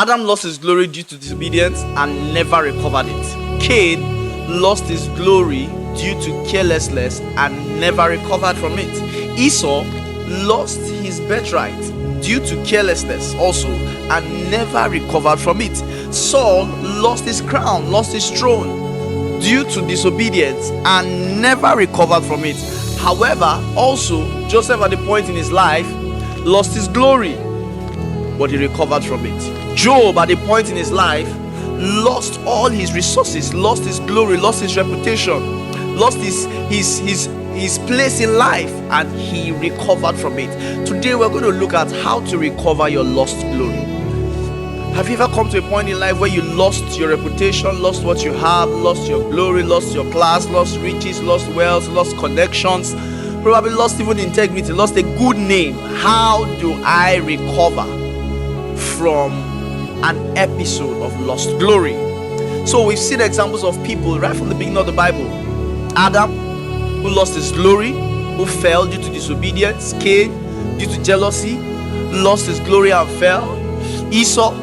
Adam lost his glory due to disobedience and never recovered it. Cain lost his glory due to carelessness and never recovered from it. Esau lost his birthright due to carelessness also and never recovered from it. Saul lost his crown, lost his throne due to disobedience and never recovered from it. However, also Joseph at the point in his life lost his glory, but he recovered from it. Job at a point in his life lost all his resources, lost his glory, lost his reputation, lost his place in life, and he recovered from it. Today we're going to look at how to recover your lost glory. Have you ever come to a point in life where you lost your reputation, lost what you have, lost your glory, lost your class, lost riches, lost wealth, lost connections, probably lost even integrity, lost a good name? How do I recover from an episode of lost glory? So we've seen examples of people right from the beginning of the Bible. Adam, who lost his glory, who fell due to disobedience. Cain, due to jealousy, lost his glory and fell. Esau,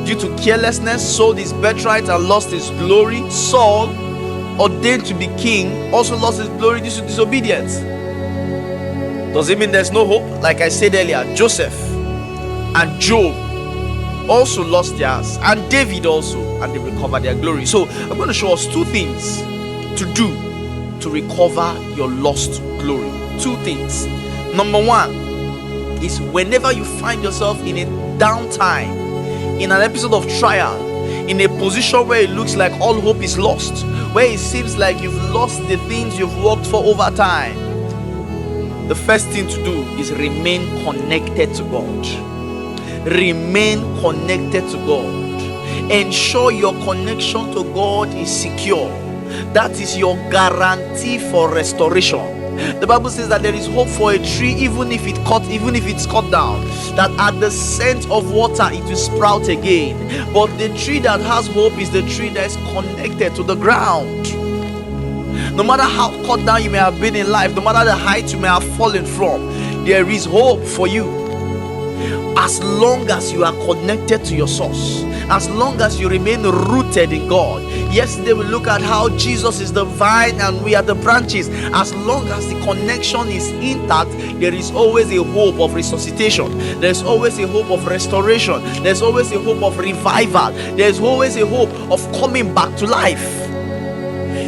due to carelessness, sold his birthright and lost his glory. Saul, ordained to be king, also lost his glory due to disobedience. Does it mean there's no hope? Like I said earlier, Joseph and Job also lost theirs, and David also, and they recovered their glory. So I'm going to show us two things to do to recover your lost glory. Two things. Number one is, whenever you find yourself in a downtime, in an episode of trial, in a position where it looks like all hope is lost, where it seems like you've lost the things you've worked for over time, the first thing to do is remain connected to God. Remain connected to God. Ensure your connection to God is secure. That is your guarantee for restoration. The Bible says that there is hope for a tree even if it's cut down, that at the scent of water it will sprout again. But the tree that has hope is the tree that is connected to the ground. No matter how cut down you may have been in life, no matter the height you may have fallen from, there is hope for you. As long as you are connected to your source, as long as you remain rooted in God. Yesterday we look at how Jesus is the vine and we are the branches. As long as the connection is intact, there is always a hope of resuscitation. There's always a hope of restoration. There's always a hope of revival. There's always a hope of coming back to life.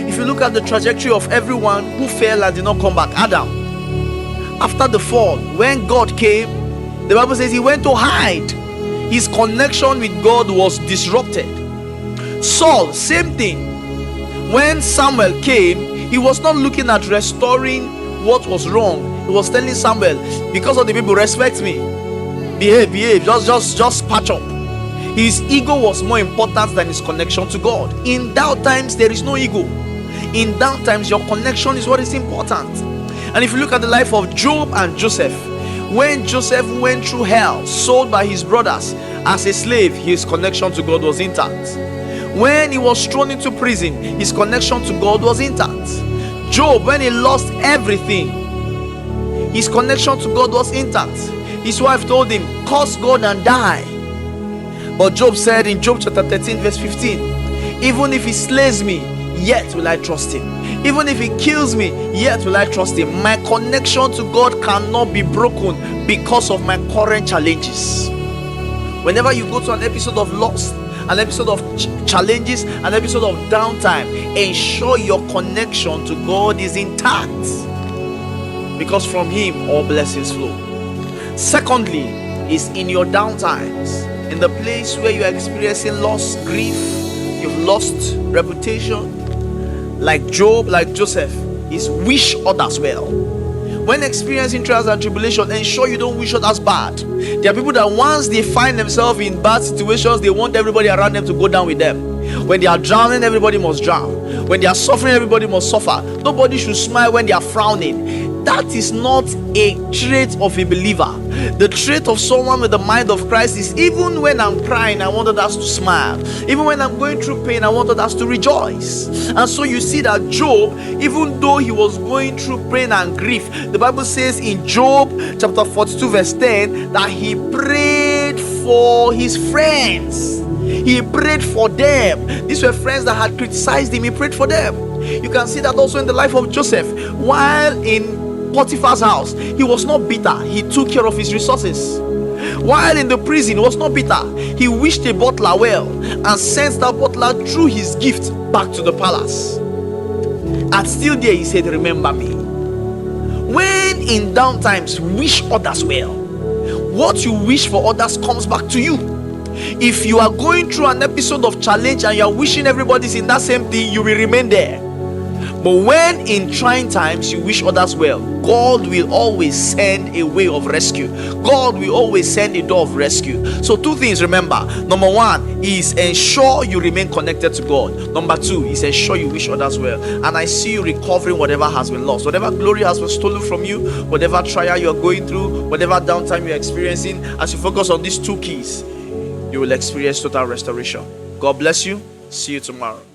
If you look at the trajectory of everyone who fell and did not come back, Adam, after the fall, when God came, the Bible says he went to hide. His connection with God was disrupted. Saul, same thing. When Samuel came, he was not looking at restoring what was wrong. He was telling Samuel, because of the people, respect me, behave, just patch up. His ego was more important than his connection to God. In doubt times, there is no ego. In doubt times, your connection is what is important. And if you look at the life of Job and Joseph, when Joseph went through hell, sold by his brothers as a slave, his connection to God was intact. When he was thrown into prison, his connection to God was intact. Job, when he lost everything, his connection to God was intact. His wife told him, curse God and die. But Job said in Job chapter 13 verse 15, even if he slays me, yet will I trust him. Even if he kills me, yet will I trust him. My connection to God cannot be broken because of my current challenges. Whenever you go to an episode of loss, an episode of challenges, an episode of downtime, ensure your connection to God is intact, because from him all blessings flow. Secondly, is in your downtimes, in the place where you are experiencing loss, grief, you've lost reputation, like Job, like Joseph, is wish others well. When experiencing trials and tribulation, ensure you don't wish others bad. There are people that once they find themselves in bad situations, they want everybody around them to go down with them. When they are drowning, everybody must drown. When they are suffering, everybody must suffer. Nobody should smile when they are frowning. That is not a trait of a believer. The trait of someone with the mind of Christ is, even when I'm crying, I want others to smile. Even when I'm going through pain, I want others to rejoice. And so you see that Job, even though he was going through pain and grief, the Bible says in Job chapter 42 verse 10 that he prayed for his friends. He prayed for them. These were friends that had criticized him. He prayed for them. You can see that also in the life of Joseph. While in Potiphar's house, he was not bitter. He took care of his resources. While in the prison, he was not bitter. He wished the butler well and sent that butler through his gift back to the palace. And still there, he said, remember me. When in down times, wish others well. What you wish for others comes back to you. If you are going through an episode of challenge and you are wishing everybody's in that same thing, you will remain there. But when in trying times you wish others well, God will always send a way of rescue. God will always send a door of rescue. So two things, remember. Number one is ensure you remain connected to God. Number two is ensure you wish others well. And I see you recovering whatever has been lost. Whatever glory has been stolen from you, whatever trial you are going through, whatever downtime you are experiencing, as you focus on these two keys, you will experience total restoration. God bless you. See you tomorrow.